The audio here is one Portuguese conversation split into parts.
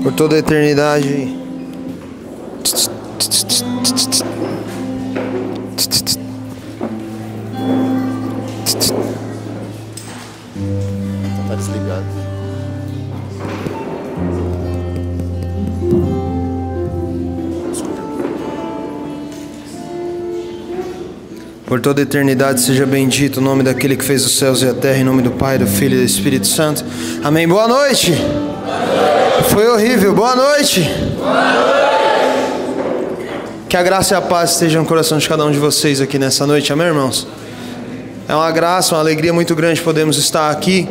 Por toda a eternidade. Tá desligado. Por toda a eternidade seja bendito o nome daquele que fez os céus e a terra, em nome do Pai, do Filho e do Espírito Santo. Amém. Boa noite. Foi horrível. Boa noite. Boa noite. Que a graça e a paz estejam no coração de cada um de vocês aqui nessa noite. Amém, irmãos? É uma graça, uma alegria muito grande podermos estar aqui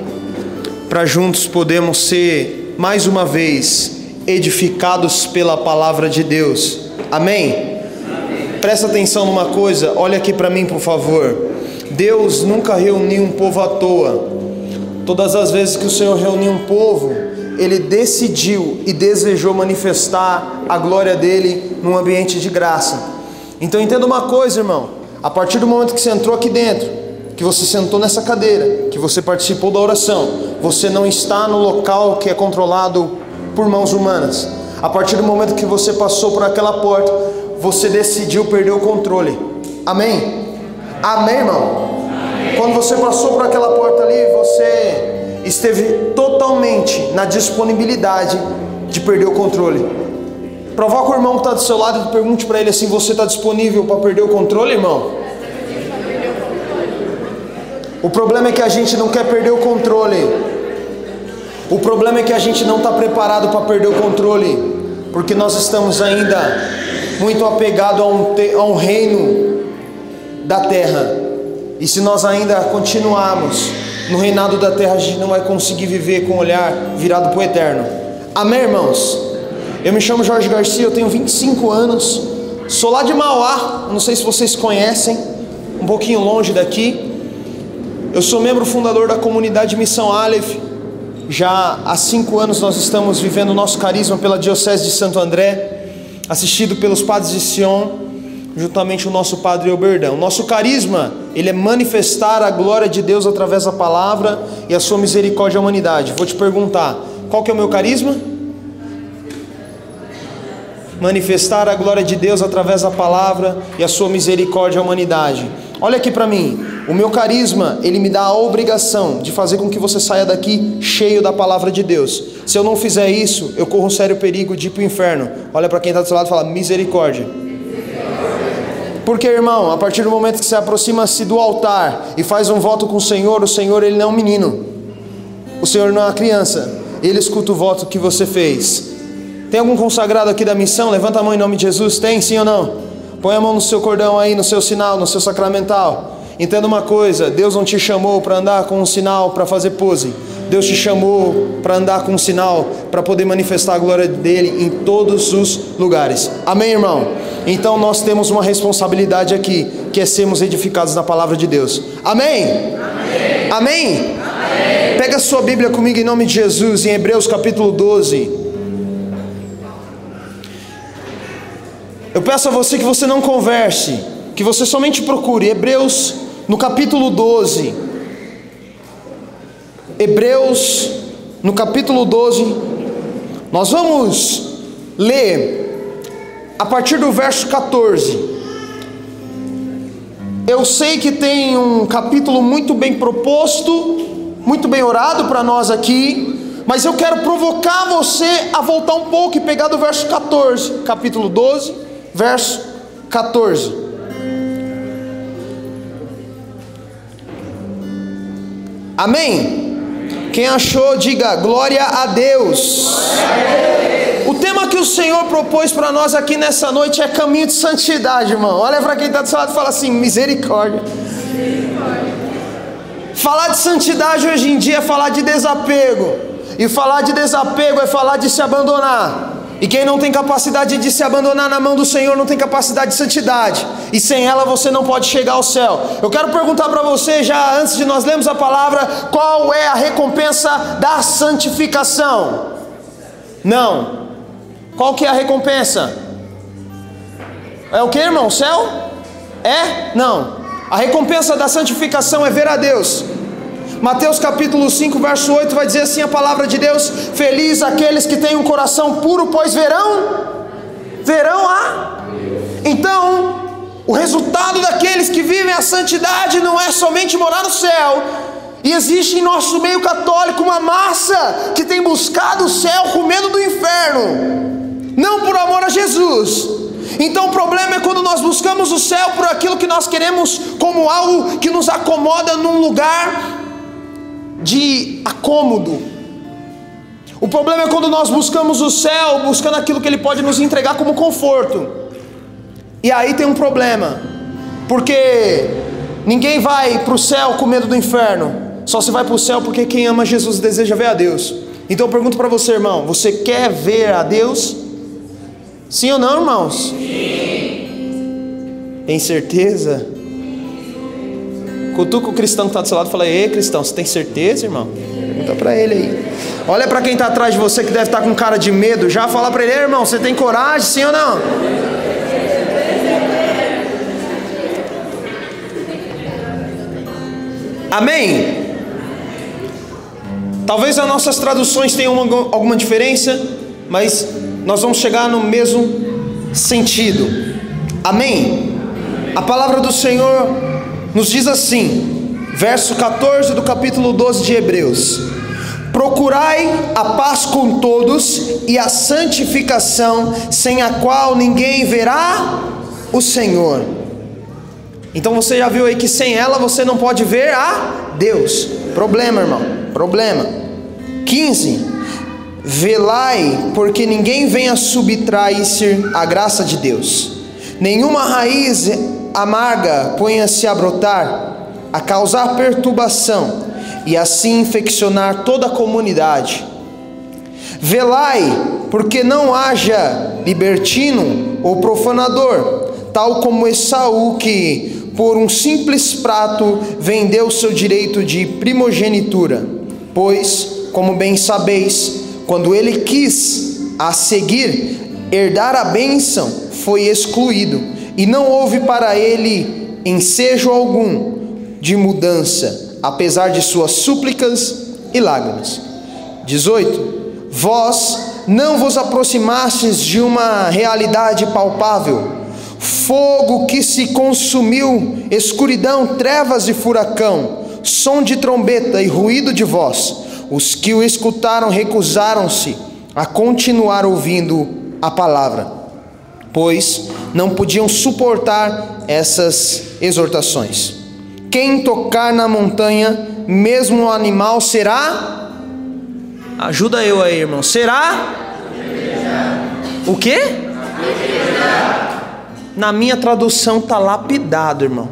para juntos podermos ser mais uma vez edificados pela palavra de Deus. Amém? Presta atenção numa coisa, olha aqui para mim, por favor. Deus nunca reuniu um povo à toa. Todas as vezes que o Senhor reuniu um povo, Ele decidiu e desejou manifestar a glória dEle num ambiente de graça. Então entenda uma coisa, irmão. A partir do momento que você entrou aqui dentro, que você sentou nessa cadeira, que você participou da oração, você não está no local que é controlado por mãos humanas. A partir do momento que você passou por aquela porta, você decidiu perder o controle. Amém? Amém, irmão? Amém. Quando você passou por aquela porta ali, você esteve totalmente na disponibilidade de perder o controle. Provoca o irmão que está do seu lado e pergunte para ele assim: você está disponível para perder o controle, irmão? O problema é que a gente não quer perder o controle. O problema é que a gente não está preparado para perder o controle, porque nós estamos ainda muito apegados a um reino da terra. E se nós ainda continuarmos no reinado da terra, a gente não vai conseguir viver com o olhar virado para o eterno. Amém, irmãos? Eu me chamo Jorge Garcia, eu tenho 25 anos, sou lá de Mauá, não sei se vocês conhecem, um pouquinho longe daqui. Eu sou membro fundador da comunidade Missão Aleph. Já há 5 anos nós estamos vivendo o nosso carisma pela Diocese de Santo André, assistido pelos padres de Sion, juntamente o nosso padre Oberdão. Nosso carisma, ele é manifestar a glória de Deus através da palavra e a sua misericórdia à humanidade. Vou te perguntar, qual que é o meu carisma? Manifestar a glória de Deus através da palavra e a sua misericórdia à humanidade. Olha aqui para mim, o meu carisma, ele me dá a obrigação de fazer com que você saia daqui cheio da palavra de Deus. Se eu não fizer isso, eu corro um sério perigo de ir para o inferno. Olha para quem está do seu lado e fala: misericórdia. Porque, irmão, a partir do momento que você aproxima-se do altar e faz um voto com o Senhor ele não é um menino. O Senhor não é uma criança. Ele escuta o voto que você fez. Tem algum consagrado aqui da missão? Levanta a mão em nome de Jesus. Tem, sim ou não? Põe a mão no seu cordão aí, no seu sinal, no seu sacramental. Entenda uma coisa: Deus não te chamou para andar com um sinal para fazer pose. Deus te chamou para andar com um sinal para poder manifestar a glória dele em todos os lugares. Amém, irmão? Então nós temos uma responsabilidade aqui, que é sermos edificados na palavra de Deus. Amém? Amém? Amém? Amém. Pega a sua Bíblia comigo em nome de Jesus, em Hebreus capítulo 12. Eu peço a você que você não converse, que você somente procure Hebreus no capítulo 12. Hebreus no capítulo 12. Nós vamos ler a partir do verso 14. Eu sei que tem um capítulo muito bem proposto, muito bem orado para nós aqui, mas eu quero provocar você a voltar um pouco e pegar do verso 14, capítulo 12, verso 14. Amém? Quem achou, diga glória a Deus. O tema que o Senhor propôs para nós aqui nessa noite é caminho de santidade, irmão. Olha para quem está do seu lado e fala assim: misericórdia. Falar de santidade hoje em dia é falar de desapego. E falar de desapego é falar de se abandonar. E quem não tem capacidade de se abandonar na mão do Senhor não tem capacidade de santidade. E sem ela você não pode chegar ao céu. Eu quero perguntar para você, já antes de nós lermos a palavra, qual é a recompensa da santificação? Não. Qual que é a recompensa? É o que, irmão? Céu? É? Não. A recompensa da santificação é ver a Deus. Mateus capítulo 5, verso 8 vai dizer assim a palavra de Deus: feliz aqueles que têm um coração puro, pois verão a... Então, o resultado daqueles que vivem a santidade não é somente morar no céu. E existe em nosso meio católico uma massa que tem buscado o céu com medo do inferno, não por amor a Jesus. Então o problema é quando nós buscamos o céu por aquilo que nós queremos, como algo que nos acomoda num lugar de acômodo. O problema é quando nós buscamos o céu buscando aquilo que Ele pode nos entregar como conforto. E aí tem um problema, porque ninguém vai para o céu com medo do inferno. Só se vai para o céu porque quem ama Jesus deseja ver a Deus. Então eu pergunto para você, irmão: você quer ver a Deus? Sim ou não, irmãos? Sim. Tem certeza? Cutuca o cristão que está do seu lado e fala: ei, cristão, você tem certeza, irmão? Pergunta para ele aí. Olha para quem está atrás de você, que deve estar com cara de medo já. Fala para ele: ei, irmão, você tem coragem, sim ou não? Amém? Talvez as nossas traduções tenham alguma diferença, mas nós vamos chegar no mesmo sentido. Amém? A palavra do Senhor nos diz assim, verso 14 do capítulo 12 de Hebreus: procurai a paz com todos e a santificação, sem a qual ninguém verá o Senhor. Então você já viu aí que sem ela você não pode ver a Deus. Problema, irmão, problema. 15: velai, porque ninguém venha subtrair-se à graça de Deus. Nenhuma raiz amarga ponha-se a brotar, a causar perturbação, e assim infeccionar toda a comunidade. Velai, porque não haja libertino ou profanador, tal como Esaú, que por um simples prato vendeu seu direito de primogenitura. Pois, como bem sabeis, quando ele quis a seguir herdar a bênção, foi excluído, e não houve para ele ensejo algum de mudança, apesar de suas súplicas e lágrimas. 18: vós não vos aproximastes de uma realidade palpável, fogo que se consumiu, escuridão, trevas e furacão, som de trombeta e ruído de voz. Os que o escutaram recusaram-se a continuar ouvindo a palavra, pois não podiam suportar essas exortações. Quem tocar na montanha, mesmo o animal será... Ajuda eu aí, irmão. Será? O quê? Na minha tradução está lapidado, irmão.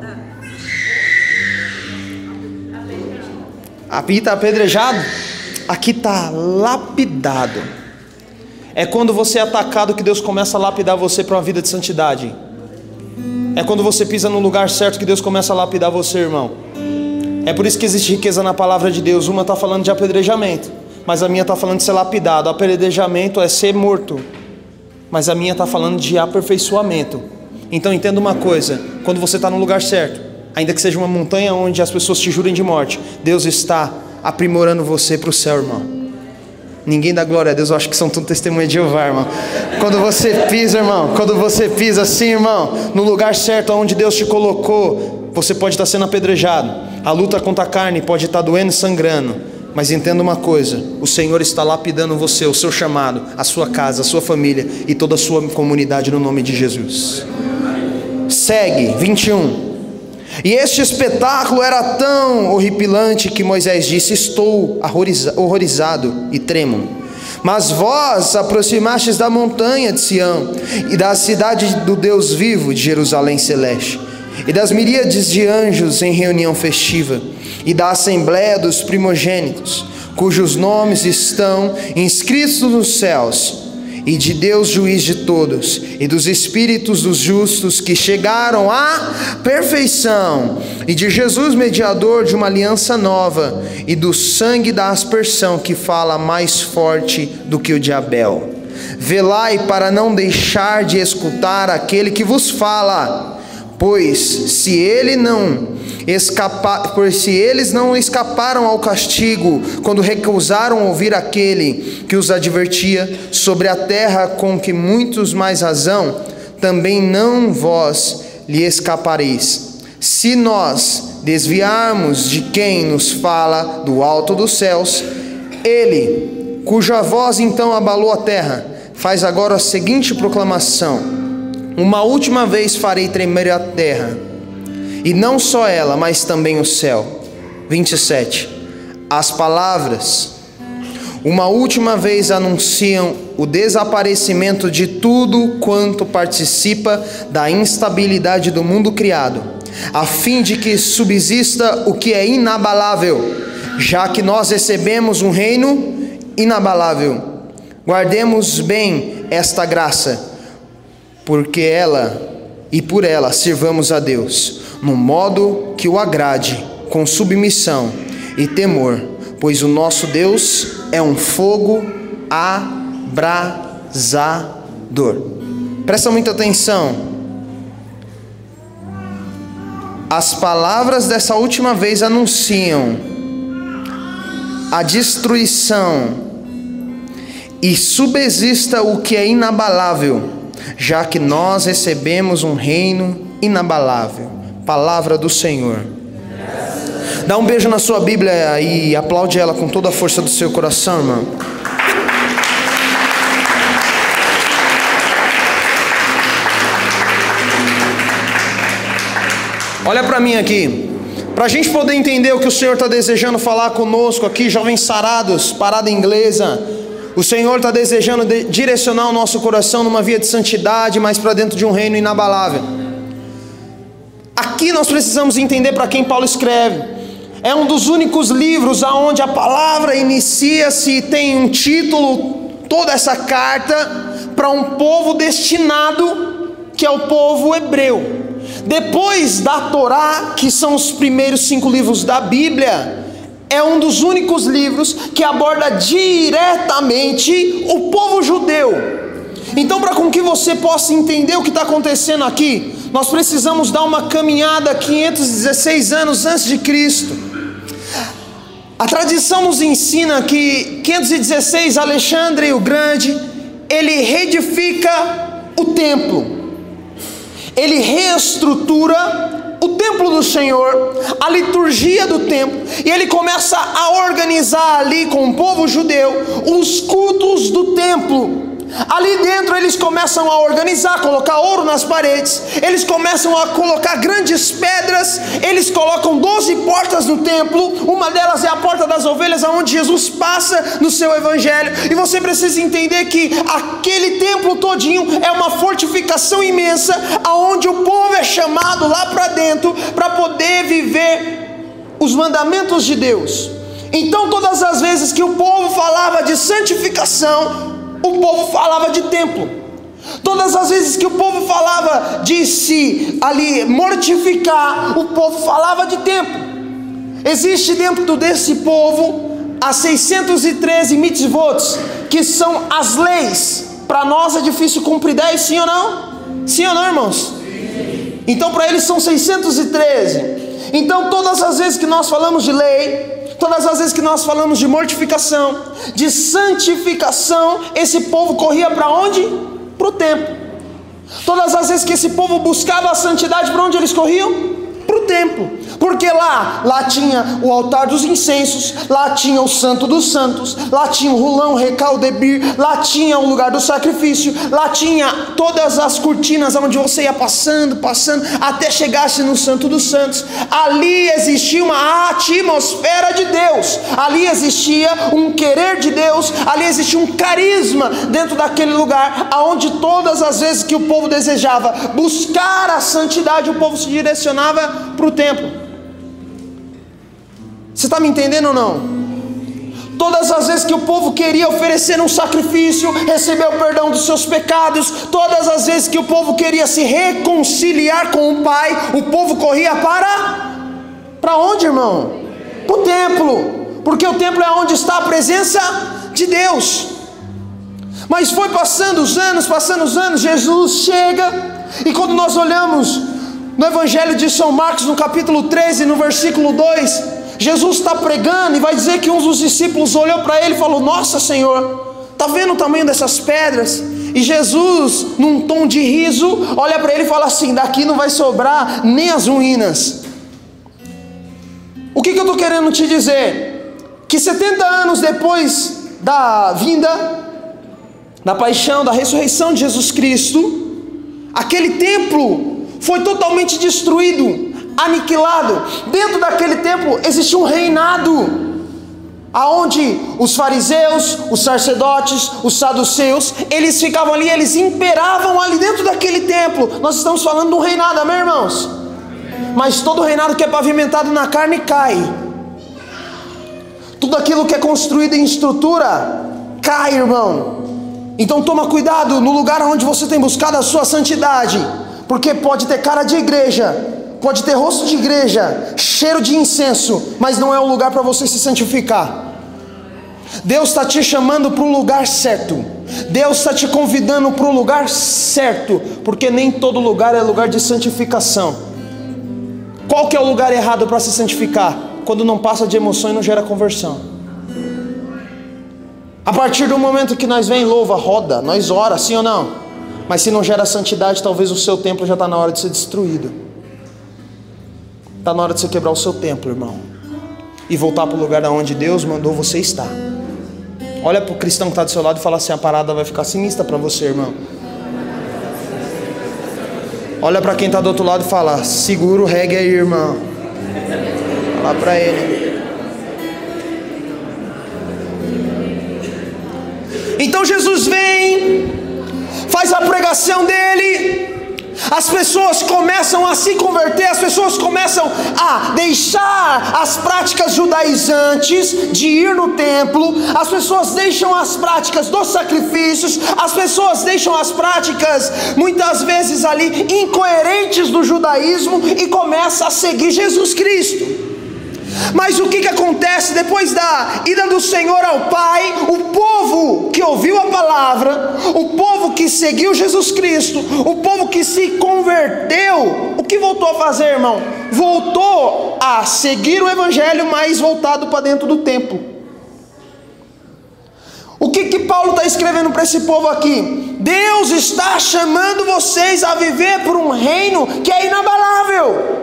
Aqui está apedrejado? Aqui está lapidado. É quando você é atacado que Deus começa a lapidar você para uma vida de santidade. É quando você pisa no lugar certo que Deus começa a lapidar você, irmão. É por isso que existe riqueza na palavra de Deus. Uma está falando de apedrejamento, mas a minha está falando de ser lapidado. Apedrejamento é ser morto, mas a minha está falando de aperfeiçoamento. Então entenda uma coisa: quando você está no lugar certo, ainda que seja uma montanha onde as pessoas te jurem de morte, Deus está aprimorando você para o céu, irmão. Ninguém dá glória a Deus, eu acho que são tudo testemunha de Jeová, irmão. Quando você pisa, irmão, quando você pisa assim, irmão, no lugar certo onde Deus te colocou, você pode estar sendo apedrejado, a luta contra a carne pode estar doendo e sangrando, mas entenda uma coisa: o Senhor está lapidando você, o seu chamado, a sua casa, a sua família e toda a sua comunidade, no nome de Jesus. Segue, 21. E este espetáculo era tão horripilante que Moisés disse: estou horrorizado e tremo. Mas vós aproximastes da montanha de Sião, e da cidade do Deus vivo, de Jerusalém celeste, e das miríades de anjos em reunião festiva, e da assembléia dos primogênitos, cujos nomes estão inscritos nos céus, e de Deus juiz de todos, e dos espíritos dos justos que chegaram à perfeição, e de Jesus mediador de uma aliança nova, e do sangue da aspersão que fala mais forte do que o de Abel. Velai para não deixar de escutar aquele que vos fala, Pois se eles não escaparam ao castigo quando recusaram ouvir aquele que os advertia sobre a terra, com que muitos mais razão, também não vós lhe escapareis. Se nós desviarmos de quem nos fala do alto dos céus, ele, cuja voz então abalou a terra, faz agora a seguinte proclamação: uma última vez farei tremer a terra, e não só ela, mas também o céu. 27. As palavras, uma última vez, anunciam o desaparecimento de tudo quanto participa da instabilidade do mundo criado, a fim de que subsista o que é inabalável, já que nós recebemos um reino inabalável. Guardemos bem esta graça, porque por ela sirvamos a Deus, no modo que o agrade, com submissão e temor, pois o nosso Deus é um fogo abrasador. Presta muita atenção. As palavras dessa última vez anunciam a destruição e subsista o que é inabalável, já que nós recebemos um reino inabalável. Palavra do Senhor. Dá um beijo na sua Bíblia e aplaude ela com toda a força do seu coração, irmão. Olha para mim aqui. Para a gente poder entender o que o Senhor está desejando falar conosco aqui, jovens sarados, parada inglesa, o Senhor está desejando direcionar o nosso coração numa via de santidade, mas para dentro de um reino inabalável. Aqui nós precisamos entender para quem Paulo escreve. É um dos únicos livros onde a palavra inicia-se e tem um título, toda essa carta, para um povo destinado, que é o povo hebreu. Depois da Torá, que são os primeiros 5 livros da Bíblia, é um dos únicos livros que aborda diretamente o povo judeu. Então, para com que você possa entender o que está acontecendo aqui, nós precisamos dar uma caminhada 516 anos antes de Cristo. A tradição nos ensina que 516, Alexandre o Grande, ele reedifica o templo, ele reestrutura o templo do Senhor, a liturgia do templo, e ele começa a organizar ali com o povo judeu os cultos do templo. Ali dentro eles começam a organizar, colocar ouro nas paredes, eles começam a colocar grandes pedras, eles colocam 12 portas no templo, uma delas é a porta das ovelhas, onde Jesus passa no seu evangelho, e você precisa entender que aquele templo todinho é uma fortificação imensa, aonde o povo é chamado lá para dentro, para poder viver os mandamentos de Deus. Então todas as vezes que o povo falava de santificação, o povo falava de templo. Todas as vezes que o povo falava de se ali mortificar, o povo falava de templo. Existe dentro desse povo as 613 mitzvot, que são as leis. Para nós é difícil cumprir 10, sim ou não? Sim ou não, irmãos? Sim. Então para eles são 613. Então todas as vezes que nós falamos de lei, todas as vezes que nós falamos de mortificação, de santificação, esse povo corria para onde? Para o templo. Todas as vezes que esse povo buscava a santidade, para onde eles corriam? Para o templo. Porque lá tinha o altar dos incensos, lá tinha o santo dos santos, lá tinha o Hulão, Recal, Debir, lá tinha o lugar do sacrifício, lá tinha todas as cortinas onde você ia passando, até chegasse no santo dos santos. Ali existia uma atmosfera de Deus, ali existia um querer de Deus, ali existia um carisma dentro daquele lugar, aonde todas as vezes que o povo desejava buscar a santidade, o povo se direcionava para o templo. Você está me entendendo ou não? Todas as vezes que o povo queria oferecer um sacrifício, receber o perdão dos seus pecados, todas as vezes que o povo queria se reconciliar com o Pai, o povo corria para onde, irmão? Para o templo, porque o templo é onde está a presença de Deus. Mas foi passando os anos, Jesus chega, e quando nós olhamos No Evangelho de São Marcos, no capítulo 13, no versículo 2, Jesus está pregando e vai dizer que um dos discípulos olhou para ele e falou: nossa, Senhor, está vendo o tamanho dessas pedras? E Jesus, num tom de riso, olha para ele e fala assim: daqui não vai sobrar nem as ruínas. O que eu estou querendo te dizer? Que 70 anos depois da vinda, da paixão, da ressurreição de Jesus Cristo, aquele templo foi totalmente destruído, aniquilado. Dentro daquele templo existia um reinado, aonde os fariseus, os sacerdotes, os saduceus, eles ficavam ali, eles imperavam ali dentro daquele templo. Nós estamos falando de um reinado, amém, irmãos? Mas todo reinado que é pavimentado na carne cai. Tudo aquilo que é construído em estrutura cai, irmão. Então toma cuidado no lugar onde você tem buscado a sua santidade, porque pode ter cara de igreja, pode ter rosto de igreja, cheiro de incenso, mas não é o lugar para você se santificar. Deus está te chamando para um lugar certo, Deus está te convidando para um lugar certo, porque nem todo lugar é lugar de santificação. Qual que é o lugar errado para se santificar? Quando não passa de emoção e não gera conversão. A partir do momento que nós vem, louva, roda, nós ora, sim ou não? Mas se não gera santidade, talvez o seu templo já está na hora de ser destruído. Está na hora de você quebrar o seu templo, irmão, e voltar para o lugar onde Deus mandou você estar. Olha para o cristão que está do seu lado e fala assim: a parada vai ficar sinistra para você, irmão. Olha para quem está do outro lado e fala: segura o reggae aí, irmão. Fala para ele. Então Jesus vem, faz a pregação dele, as pessoas começam a se converter, as pessoas começam a deixar as práticas judaizantes de ir no templo, as pessoas deixam as práticas dos sacrifícios, as pessoas deixam as práticas muitas vezes ali incoerentes do judaísmo e começam a seguir Jesus Cristo. Mas o que acontece depois da ida do Senhor ao Pai? O povo que ouviu a palavra, o povo que seguiu Jesus Cristo, o povo que se converteu, o que voltou a fazer, irmão? Voltou a seguir o Evangelho, mas voltado para dentro do templo. O que Paulo está escrevendo para esse povo aqui? Deus está chamando vocês a viver por um reino que é inabalável,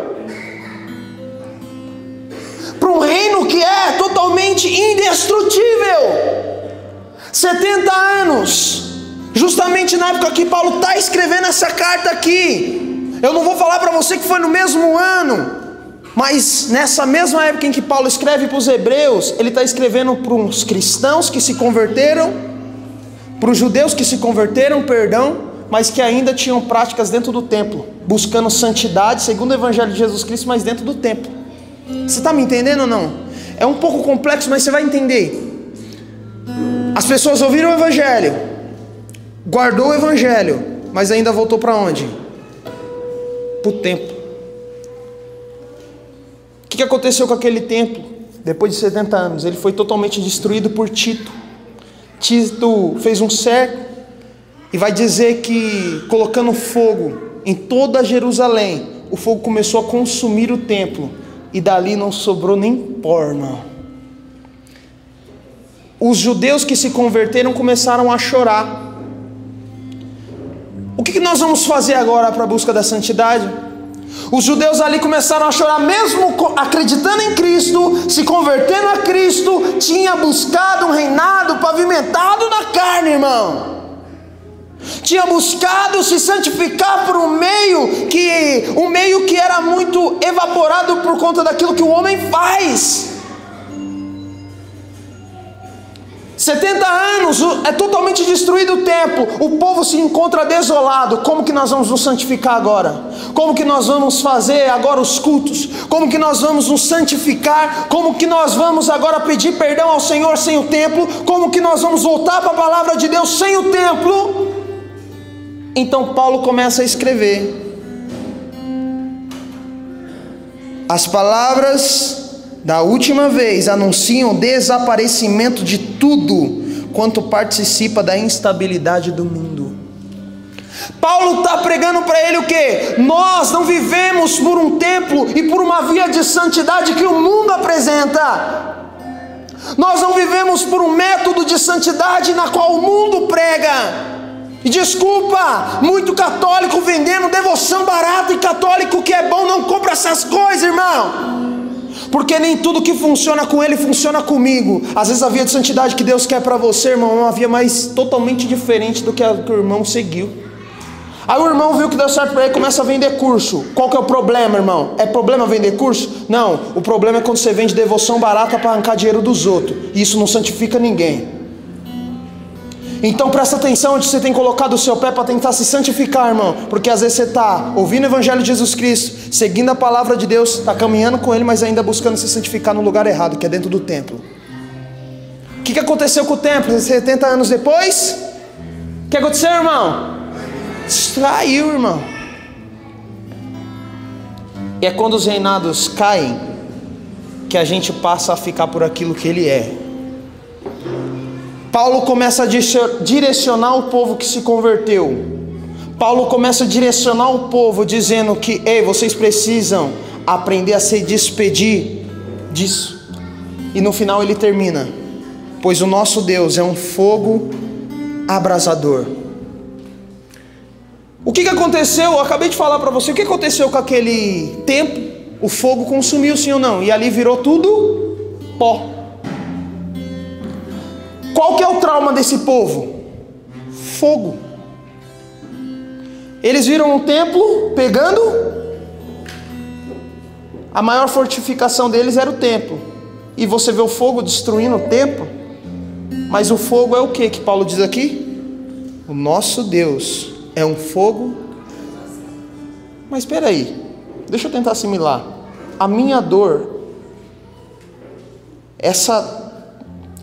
para um reino que é totalmente indestrutível. 70 anos, justamente na época que Paulo está escrevendo essa carta aqui. Eu não vou falar para você que foi no mesmo ano, mas nessa mesma época em que Paulo escreve para os hebreus, ele está escrevendo para os cristãos que se converteram, para os judeus que se converteram, mas que ainda tinham práticas dentro do templo, buscando santidade segundo o Evangelho de Jesus Cristo, mas dentro do templo. Você está me entendendo ou não? É um pouco complexo, mas você vai entender. As pessoas ouviram o Evangelho, guardou o Evangelho, mas ainda voltou para onde? Para o templo. O que aconteceu com aquele templo? Depois de 70 anos, ele foi totalmente destruído por Tito. Tito fez um cerco e vai dizer que, colocando fogo em toda Jerusalém, o fogo começou a consumir o templo. E dali não sobrou nem pó, irmão. Os judeus que se converteram começaram a chorar. O que nós vamos fazer agora para a busca da santidade? Os judeus ali começaram a chorar, mesmo acreditando em Cristo, se convertendo a Cristo, tinha buscado um reinado pavimentado na carne, irmão. Tinha buscado se santificar por um meio que era muito evaporado por conta daquilo que o homem faz. 70 anos, é totalmente destruído o templo, o povo se encontra desolado. Como que nós vamos nos santificar agora? Como que nós vamos fazer agora os cultos? Como que nós vamos nos santificar? Como que nós vamos agora pedir perdão ao Senhor sem o templo? Como que nós vamos voltar para a palavra de Deus sem o templo? Então Paulo começa a escrever. As palavras da última vez anunciam o desaparecimento de tudo quanto participa da instabilidade do mundo. Paulo está pregando para ele o quê? Nós não vivemos por um templo e por uma via de santidade que o mundo apresenta. Nós não vivemos por um método de santidade na qual o mundo prega. E desculpa, muito católico vendendo devoção barata, e católico que é bom não compra essas coisas, irmão. Porque nem tudo que funciona com ele funciona comigo. Às vezes a via de santidade que Deus quer para você, irmão, é uma via mais totalmente diferente do que a que o irmão seguiu. Aí o irmão viu que deu certo para ele e começa a vender curso. Qual que é o problema, irmão? É problema vender curso? Não, o problema é quando você vende devoção barata para arrancar dinheiro dos outros. E isso não santifica ninguém. Então presta atenção onde você tem colocado o seu pé para tentar se santificar, irmão. Porque às vezes você está ouvindo o Evangelho de Jesus Cristo, seguindo a palavra de Deus, está caminhando com Ele, mas ainda buscando se santificar no lugar errado, que é dentro do templo. O que aconteceu com o templo 70 anos depois? O que aconteceu, irmão? Distraiu, irmão. E é quando os reinados caem que a gente passa a ficar por aquilo que ele é. Paulo começa a direcionar o povo que se converteu. Paulo começa a direcionar o povo dizendo que, ei, vocês precisam aprender a se despedir disso. E no final ele termina: pois o nosso Deus é um fogo abrasador. O que aconteceu? Eu acabei de falar para você. O que aconteceu com aquele templo? O fogo consumiu, sim ou não? E ali virou tudo pó. Qual que é o trauma desse povo? Fogo. Eles viram um templo pegando. A maior fortificação deles era o templo. E você vê o fogo destruindo o templo. Mas o fogo é o que Paulo diz aqui? O nosso Deus é um fogo. Mas espera aí, deixa eu tentar assimilar. A minha dor, essa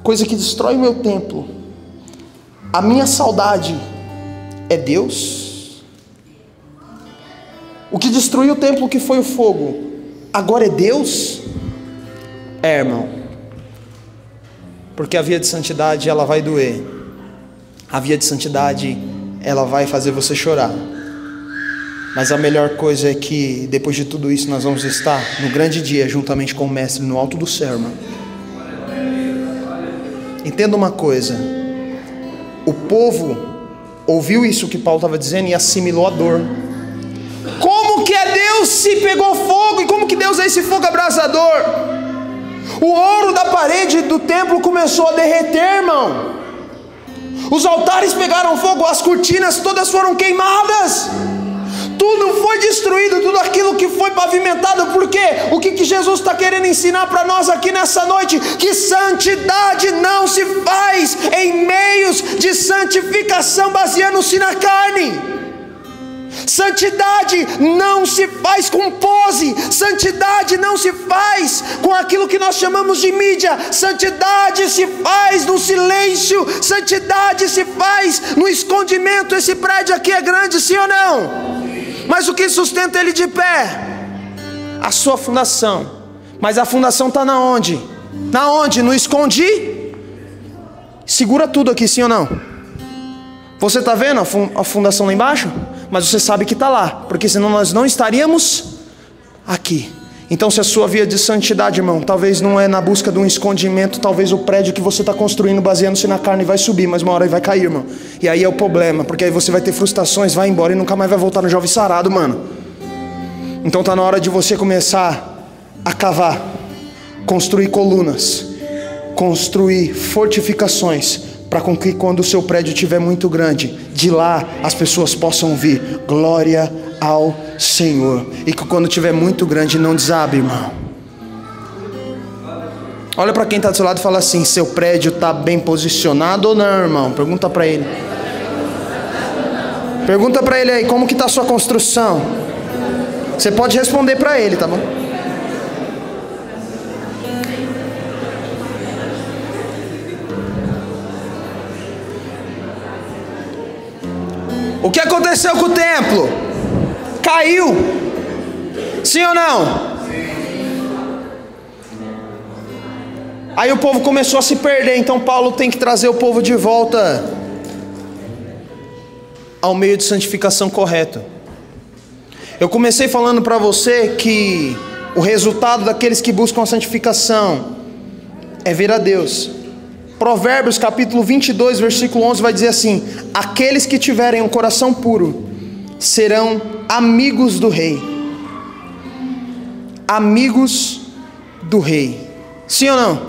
coisa que destrói o meu templo, a minha saudade é Deus? O que destruiu o templo, que foi o fogo, agora é Deus? É, irmão. Porque a via de santidade, ela vai doer. A via de santidade, ela vai fazer você chorar. Mas a melhor coisa é que depois de tudo isso nós vamos estar no grande dia juntamente com o Mestre no alto do céu, irmão. Entenda uma coisa: o povo ouviu isso que Paulo estava dizendo e assimilou a dor. Como que é Deus se pegou fogo? E como que Deus é esse fogo abrasador? O ouro da parede do templo começou a derreter, irmão. Os altares pegaram fogo, as cortinas todas foram queimadas. Tudo foi destruído, tudo aquilo que foi pavimentado. Por quê? O que Jesus está querendo ensinar para nós aqui nessa noite? Que santidade não se faz em meios de santificação baseando-se na carne. Santidade não se faz com pose. Santidade não se faz com aquilo que nós chamamos de mídia. Santidade se faz no silêncio. Santidade se faz no escondimento. Esse prédio aqui é grande, sim ou não? Mas o que sustenta ele de pé? A sua fundação. Mas a fundação está na onde? Na onde? No escondi? Segura tudo aqui, sim ou não? Você está vendo a fundação lá embaixo? Mas você sabe que está lá, porque senão nós não estaríamos aqui. Então se a sua via de santidade, irmão, talvez não é na busca de um escondimento, talvez o prédio que você está construindo baseando-se na carne vai subir, mas uma hora vai cair, irmão. E aí é o problema, porque aí você vai ter frustrações, vai embora e nunca mais vai voltar no jovem sarado, mano. Então está na hora de você começar a cavar, construir colunas, construir fortificações, para com que quando o seu prédio estiver muito grande, de lá as pessoas possam ouvir glória ao Senhor. E que quando estiver muito grande não desabe, irmão. Olha para quem está do seu lado e fala assim: seu prédio está bem posicionado ou não, irmão? Pergunta para ele. Pergunta para ele aí, como que está a sua construção? Você pode responder para ele, tá bom? O que aconteceu com o templo? Caiu. Sim ou não? Aí o povo começou a se perder. Então Paulo tem que trazer o povo de volta ao meio de santificação correto. Eu comecei falando para você que o resultado daqueles que buscam a santificação é ver a Deus. Provérbios capítulo 22, versículo 11 vai dizer assim: aqueles que tiverem um coração puro serão amigos do rei. Amigos do rei. Sim ou não?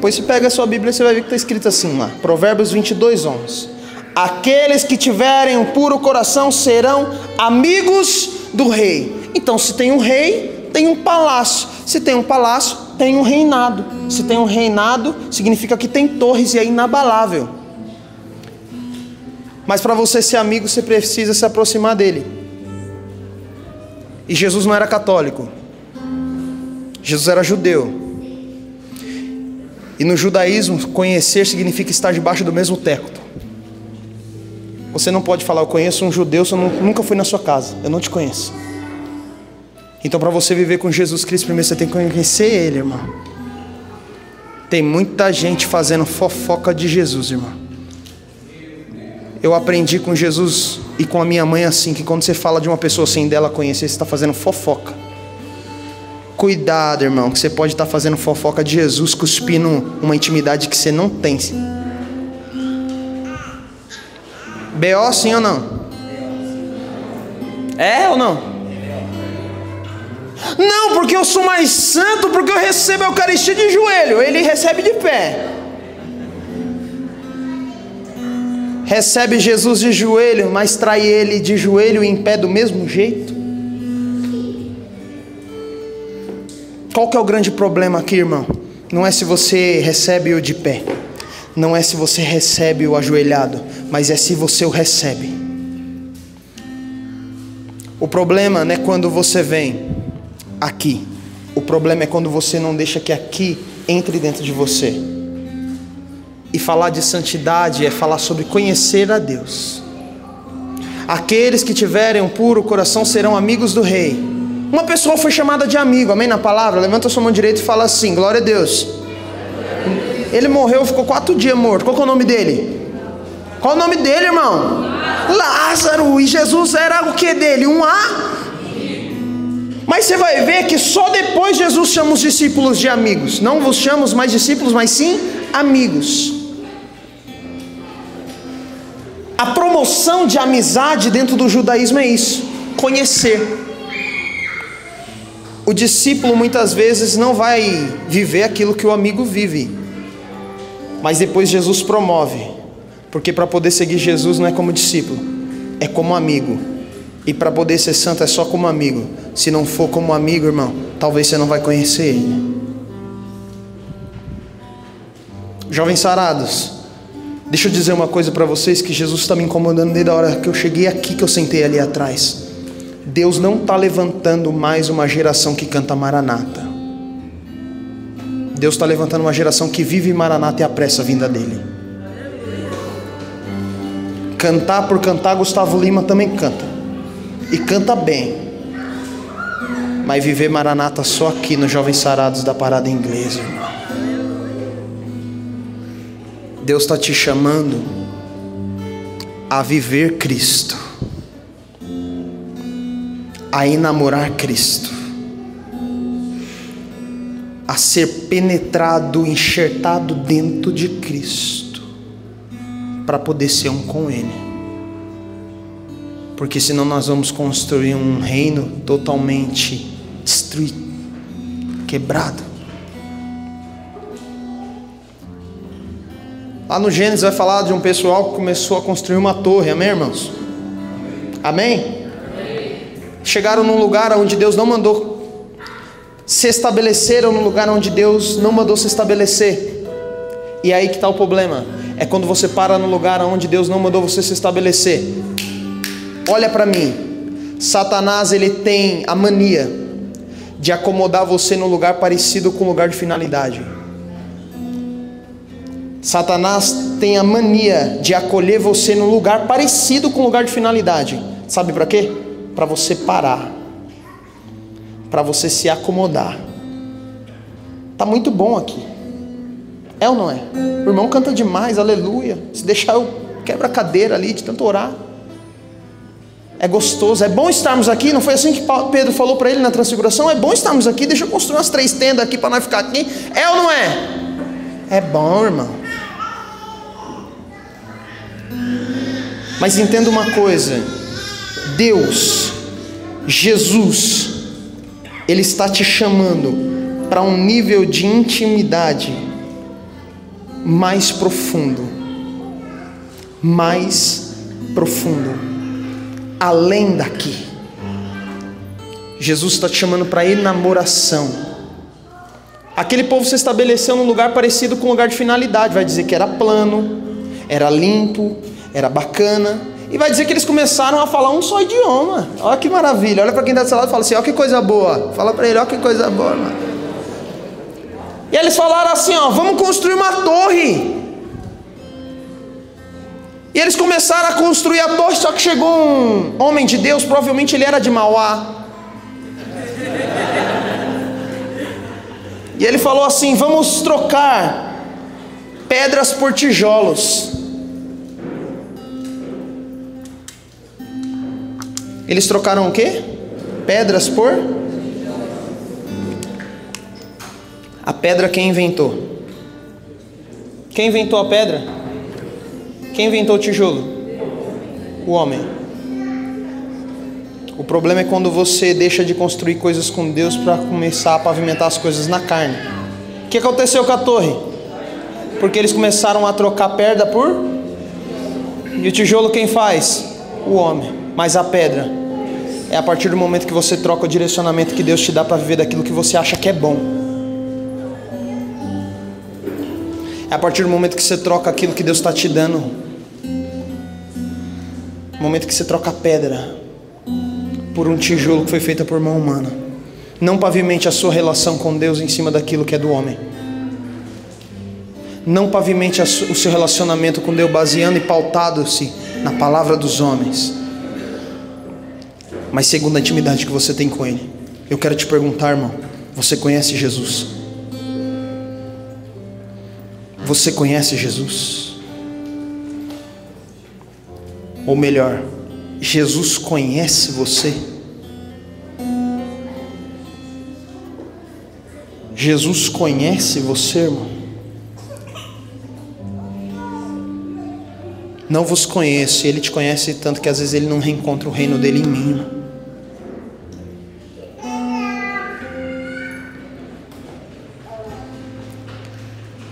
Pois se pega a sua Bíblia, você vai ver que está escrito assim lá. Provérbios 22, 11. Aqueles que tiverem um puro coração serão amigos do rei. Então, se tem um rei, tem um palácio. Se tem um palácio, tem um reinado. Se tem um reinado, significa que tem torres e é inabalável. Mas para você ser amigo, você precisa se aproximar dele. E Jesus não era católico. Jesus era judeu. E no judaísmo, conhecer significa estar debaixo do mesmo teto. Você não pode falar: eu conheço um judeu se eu nunca fui na sua casa. Eu não te conheço. Então, para você viver com Jesus Cristo, primeiro você tem que conhecer Ele, irmão. Tem muita gente fazendo fofoca de Jesus, irmão. Eu aprendi com Jesus e com a minha mãe assim, que quando você fala de uma pessoa sem dela conhecer, você está fazendo fofoca. Cuidado, irmão, que você pode estar fazendo fofoca de Jesus, cuspindo uma intimidade que você não tem. B.O. sim ou não? É ou não? Não, porque eu sou mais santo, porque eu recebo a Eucaristia de joelho. Ele recebe de pé. Recebe Jesus de joelho, mas trai ele de joelho e em pé do mesmo jeito. Qual que é o grande problema aqui, irmão? Não é se você recebe o de pé, não é se você recebe o ajoelhado, mas é se você o recebe. O problema não é quando você vem aqui, o problema é quando você não deixa que aqui entre dentro de você. E falar de santidade é falar sobre conhecer a Deus. Aqueles que tiverem um puro coração serão amigos do rei. Uma pessoa foi chamada de amigo, amém, na palavra? Levanta a sua mão direita e fala assim: glória a Deus. Ele morreu, ficou 4 dias morto. Qual que é o nome dele? Qual é o nome dele, irmão? Lázaro. E Jesus era o que dele? Um Mas você vai ver que só depois Jesus chama os discípulos de amigos. Não vos chamo mais discípulos, mas sim amigos. A promoção de amizade dentro do judaísmo é isso: conhecer. O discípulo muitas vezes não vai viver aquilo que o amigo vive, mas depois Jesus promove, porque para poder seguir Jesus não é como discípulo, é como amigo. E para poder ser santo é só como amigo. Se não for como amigo, irmão, talvez você não vai conhecer ele. Jovens sarados, deixa eu dizer uma coisa para vocês que Jesus está me incomodando desde a hora que eu cheguei aqui, que eu sentei ali atrás. Deus não está levantando mais uma geração que canta Maranata. Deus está levantando uma geração que vive Maranata e apressa a vinda dele. Cantar por cantar, Gustavo Lima também canta, e canta bem. Mas viver Maranata só aqui nos Jovens Sarados da Parada Inglesa, irmão. Deus está te chamando a viver Cristo, a enamorar Cristo, a ser penetrado, enxertado dentro de Cristo, para poder ser um com Ele. Porque senão nós vamos construir um reino totalmente destruído, quebrado. Lá no Gênesis vai falar de um pessoal que começou a construir uma torre, amém, irmãos? Amém? Chegaram num lugar onde Deus não mandou, se estabeleceram no lugar onde Deus não mandou se estabelecer. E aí que está o problema, é quando você para no lugar onde Deus não mandou você se estabelecer. Olha para mim, Satanás ele tem a mania de acomodar você num lugar parecido com o lugar de finalidade. Satanás tem a mania de acolher você num lugar parecido com o lugar de finalidade. Sabe para quê? Para você parar, para você se acomodar. Tá muito bom aqui, é ou não é? O irmão canta demais, aleluia. Se deixar eu quebro a cadeira ali de tanto orar. é gostoso, é bom estarmos aqui. Não foi assim que Pedro falou para ele na transfiguração? É bom estarmos aqui, deixa eu construir umas 3 tendas aqui para nós ficar aqui. É ou não é? É bom, irmão. Mas entenda uma coisa: Deus, Jesus, Ele está te chamando para um nível de intimidade mais profundo, além daqui. Jesus está te chamando para ir na oração. Aquele povo se estabeleceu num lugar parecido com um lugar de finalidade. Vai dizer que era plano, era limpo, era bacana. E vai dizer que eles começaram a falar um só idioma. Olha que maravilha. Olha para quem está do seu lado e fala assim: olha que coisa boa. Fala para ele: olha que coisa boa, mano. E eles falaram assim: ó, vamos construir uma torre. E eles começaram a construir a torre. Só que chegou um homem de Deus, provavelmente ele era de Mauá. E ele falou assim: vamos trocar pedras por tijolos. Eles trocaram o quê? Pedras por... A pedra quem inventou? Quem inventou a pedra? Quem inventou o tijolo? O homem. O problema é quando você deixa de construir coisas com Deus para começar a pavimentar as coisas na carne. O que aconteceu com a torre? Porque eles começaram a trocar pedra por... E o tijolo quem faz? O homem. Mas a pedra é a partir do momento que você troca o direcionamento que Deus te dá para viver daquilo que você acha que é bom. É a partir do momento que você troca aquilo que Deus está te dando. No momento que você troca a pedra por um tijolo que foi feito por mão humana. Não pavimente a sua relação com Deus em cima daquilo que é do homem. Não pavimente o seu relacionamento com Deus baseando e pautado-se na palavra dos homens, mas segundo a intimidade que você tem com Ele. Eu quero te perguntar, irmão: você conhece Jesus? Você conhece Jesus? Ou melhor, Jesus conhece você? Jesus conhece você, irmão? Não vos conheço, Ele te conhece tanto que às vezes Ele não reencontra o reino dele em mim, irmão.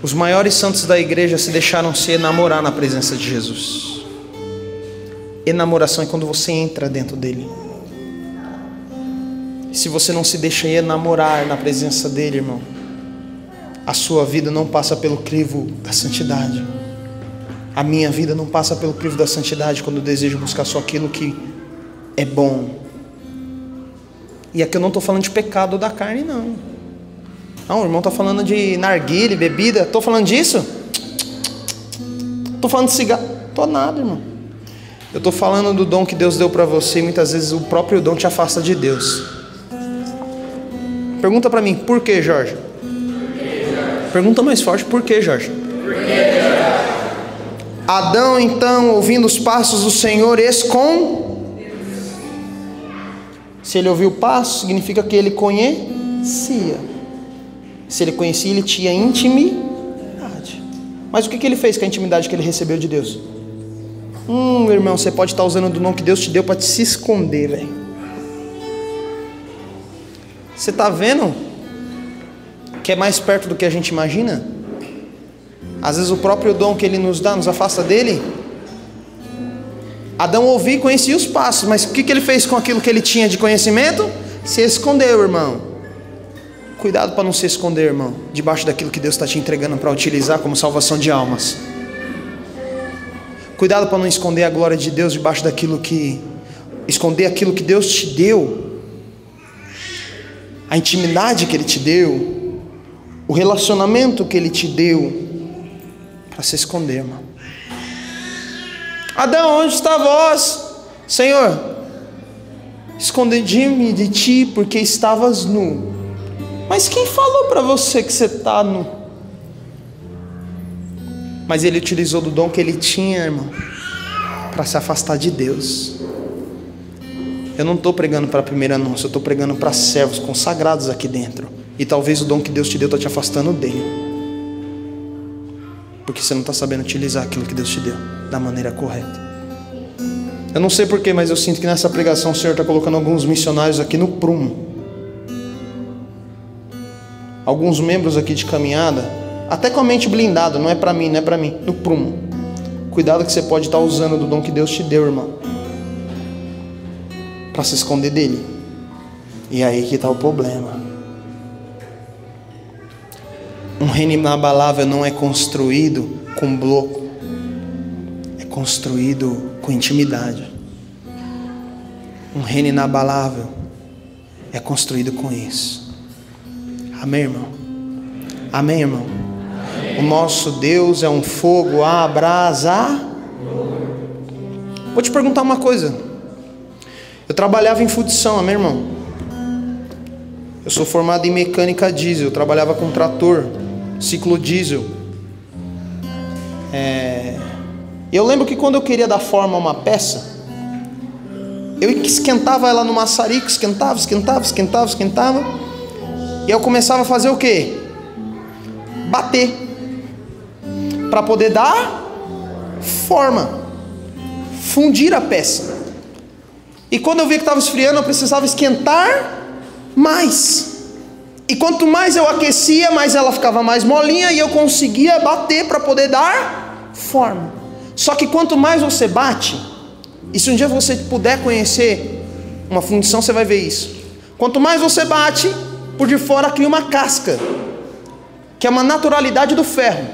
Os maiores santos da igreja se deixaram se enamorar na presença de Jesus. Enamoração é quando você entra dentro dele. E se você não se deixa enamorar na presença dele, irmão, a sua vida não passa pelo crivo da santidade. A minha vida não passa pelo crivo da santidade quando eu desejo buscar só aquilo que é bom. E aqui eu não estou falando de pecado da carne, não. Não, o irmão está falando de narguile, bebida. Estou falando disso? Estou falando de cigarro? Estou nada, irmão. Eu estou falando do dom que Deus deu para você. E muitas vezes o próprio dom te afasta de Deus. Pergunta para mim: por que, Jorge? Pergunta mais forte: por que, Jorge? Adão, então, ouvindo os passos do Senhor, Se ele ouviu o passo, significa que ele conhecia. Se ele conhecia, ele tinha intimidade. Mas o que ele fez com a intimidade que ele recebeu de Deus? Irmão, você pode estar usando do dom que Deus te deu para te se esconder, velho. Você está vendo que é mais perto do que a gente imagina? Às vezes o próprio dom que Ele nos dá nos afasta dele. Adão ouvia e conhecia os passos, mas o que ele fez com aquilo que ele tinha de conhecimento? Se escondeu, irmão. Cuidado para não se esconder, irmão, debaixo daquilo que Deus está te entregando para utilizar como salvação de almas. Cuidado para não esconder a glória de Deus debaixo daquilo que... Esconder aquilo que Deus te deu. A intimidade que Ele te deu. O relacionamento que Ele te deu. Para se esconder, irmão. Adão, onde está a voz? Senhor, escondi-me de ti porque estavas nu. Mas quem falou para você que você está nu? Mas ele utilizou do dom que ele tinha, irmão, para se afastar de Deus. Eu não estou pregando para primeiro anúncio, eu estou pregando para servos consagrados aqui dentro. E talvez o dom que Deus te deu está te afastando dele, porque você não está sabendo utilizar aquilo que Deus te deu da maneira correta. Eu não sei porquê, mas eu sinto que nessa pregação o Senhor está colocando alguns missionários aqui no prumo. Alguns membros aqui de caminhada, até com a mente blindada, não é para mim, no prumo. Cuidado que você pode estar usando do dom que Deus te deu, irmão, para se esconder dele. E aí que está o problema. Um reino inabalável não é construído com bloco, é construído com intimidade. Um reino inabalável é construído com isso. Amém, irmão? Amém, irmão? Amém. O nosso Deus é um fogo abrasador. Vou te perguntar uma coisa. Eu trabalhava em fundição, amém, irmão? Eu sou formado em mecânica diesel. Eu trabalhava com trator, ciclo diesel. Eu lembro que quando eu queria dar forma a uma peça, eu esquentava ela no maçarico, esquentava. E eu começava a fazer o quê? Bater, para poder dar forma, fundir a peça. E quando eu vi que estava esfriando, eu precisava esquentar mais. E quanto mais eu aquecia, mais ela ficava mais molinha e eu conseguia bater para poder dar forma. Só que quanto mais você bate, e se um dia você puder conhecer uma fundição, você vai ver isso. Quanto mais você bate, por de fora cria uma casca, que é uma naturalidade do ferro.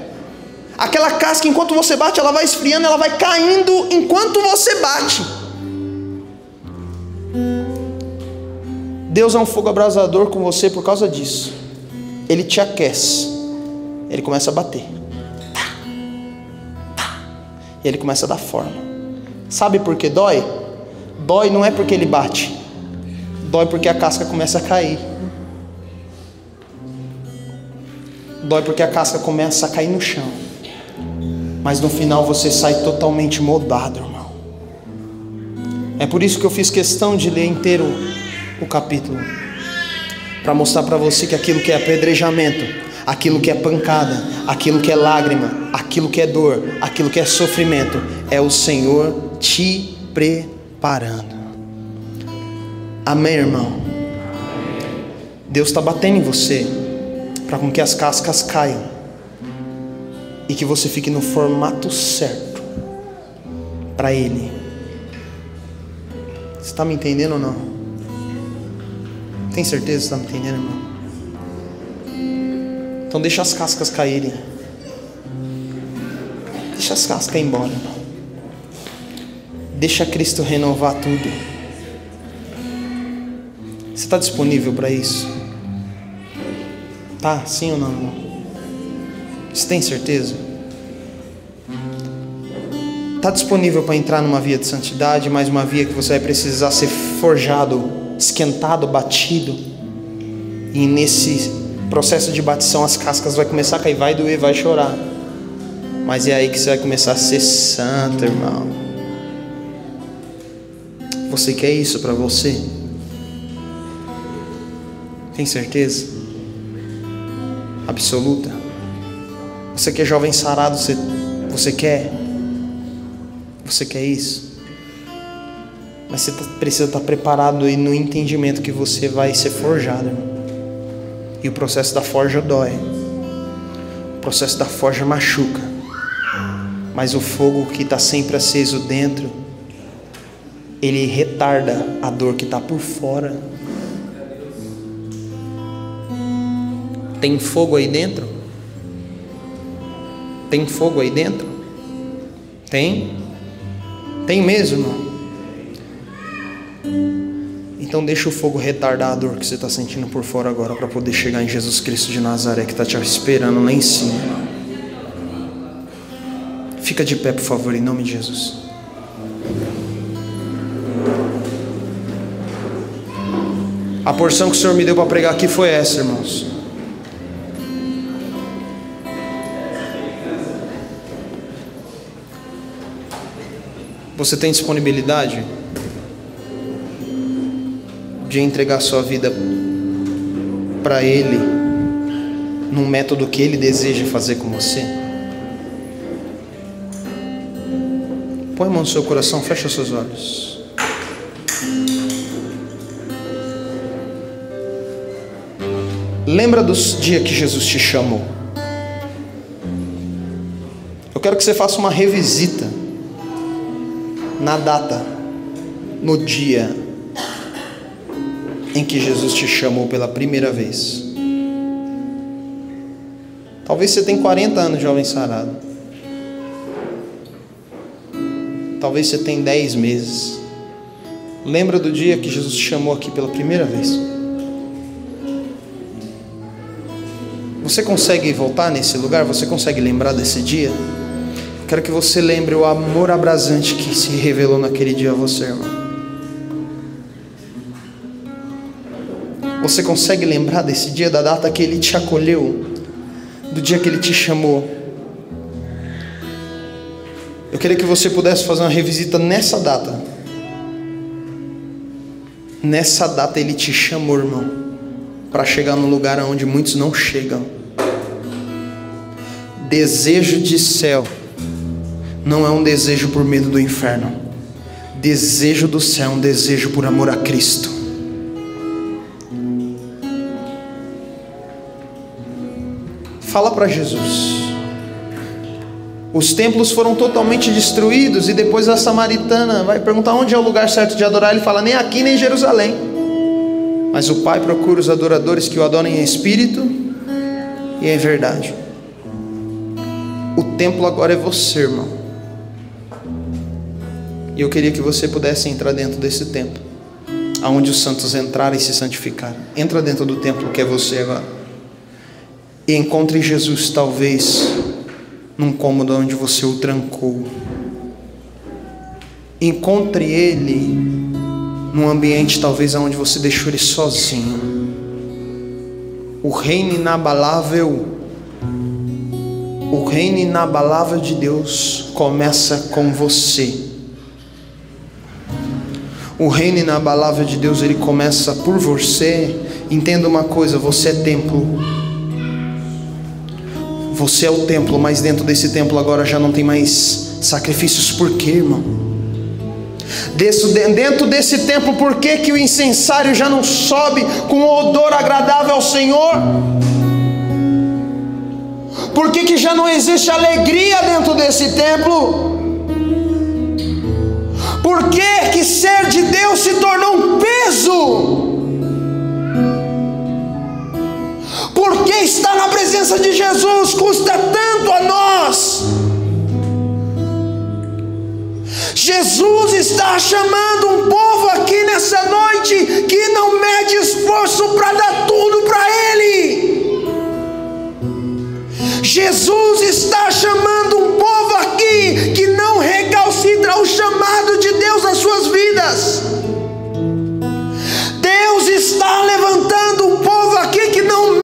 Aquela casca, enquanto você bate, ela vai esfriando, ela vai caindo enquanto você bate. Deus é um fogo abrasador com você por causa disso. Ele te aquece, ele começa a bater, e ele começa a dar forma. Sabe por que dói? Dói não é porque ele bate, dói porque a casca começa a cair. Dói porque a casca começa a cair no chão. Mas no final você sai totalmente moldado, irmão. É por isso que eu fiz questão de ler inteiro o capítulo, para mostrar para você que aquilo que é apedrejamento, aquilo que é pancada, aquilo que é lágrima, aquilo que é dor, aquilo que é sofrimento, é o Senhor te preparando. Amém, irmão? Deus está batendo em você para com que as cascas caiam e que você fique no formato certo para Ele. Você está me entendendo ou não? Tem certeza que você está me entendendo, irmão? Então deixa as cascas caírem. Deixa as cascas ir embora, irmão. Deixa Cristo renovar tudo. Você está disponível para isso? Tá? Sim ou não, irmão? Você tem certeza? Está disponível para entrar numa via de santidade, mais uma via que você vai precisar ser forjado, esquentado, batido. E nesse processo de batição as cascas vai começar a cair, vai doer, vai chorar. Mas é aí que você vai começar a ser santo, irmão. Você quer isso para você? Tem certeza? Absoluta? Você que é jovem sarado, você quer? Você quer isso? Mas você precisa estar preparado e no entendimento que você vai ser forjado, irmão. E o processo da forja dói. O processo da forja machuca. Mas o fogo que está sempre aceso dentro, ele retarda a dor que está por fora. Tem fogo aí dentro? Tem fogo aí dentro? Tem? Tem mesmo, irmão? Então deixa o fogo retardar a dor que você está sentindo por fora agora, para poder chegar em Jesus Cristo de Nazaré, que está te esperando lá em cima, irmão. Fica de pé, por favor, em nome de Jesus. A porção que o Senhor me deu para pregar aqui foi essa, irmãos. Você tem disponibilidade? de entregar sua vida para Ele, num método que Ele deseja fazer com você? Põe a mão no seu coração, fecha seus olhos. Lembra dos dias que Jesus te chamou. Eu quero que você faça uma revisita na data, no dia em que Jesus te chamou pela primeira vez. Talvez você tenha 40 anos, jovem sarado. Talvez você tenha 10 meses. Lembra do dia que Jesus te chamou aqui pela primeira vez? Você consegue voltar nesse lugar? Você consegue lembrar desse dia? Quero que você lembre o amor abrasante que se revelou naquele dia a você, irmão. Você consegue lembrar desse dia, da data que Ele te acolheu, do dia que Ele te chamou? Eu queria que você pudesse fazer uma revisita nessa data. Nessa data Ele te chamou, irmão, para chegar num lugar onde muitos não chegam. Desejo de céu não é um desejo por medo do inferno. Desejo do céu é um desejo por amor a Cristo. Fala para Jesus. Os templos foram totalmente destruídos, e depois a samaritana vai perguntar onde é o lugar certo de adorar. Ele fala: nem aqui nem em Jerusalém. Mas o Pai procura os adoradores que o adorem em espírito e em verdade. O templo agora é você, irmão. E eu queria que você pudesse entrar dentro desse templo, aonde os santos entraram e se santificaram. Entra dentro do templo que é você agora. E encontre Jesus, talvez num cômodo onde você o trancou. Encontre Ele num ambiente talvez onde você deixou Ele sozinho. O reino inabalável de Deus começa com você. O reino inabalável de Deus, ele começa por você. Entenda uma coisa: você é templo. Você é o templo, mas dentro desse templo agora já não tem mais sacrifícios. Por quê, irmão? Dentro desse templo, por que o incensário já não sobe com odor agradável ao Senhor? Por que já não existe alegria dentro desse templo? Por que ser de Deus se tornou um peso? Por que estar na presença de Jesus custa tanto a nós? Jesus está chamando um povo aqui nessa noite que não mede esforço para dar tudo para Ele. Jesus está chamando um povo aqui que não recalcitra o chamado de Deus nas suas vidas.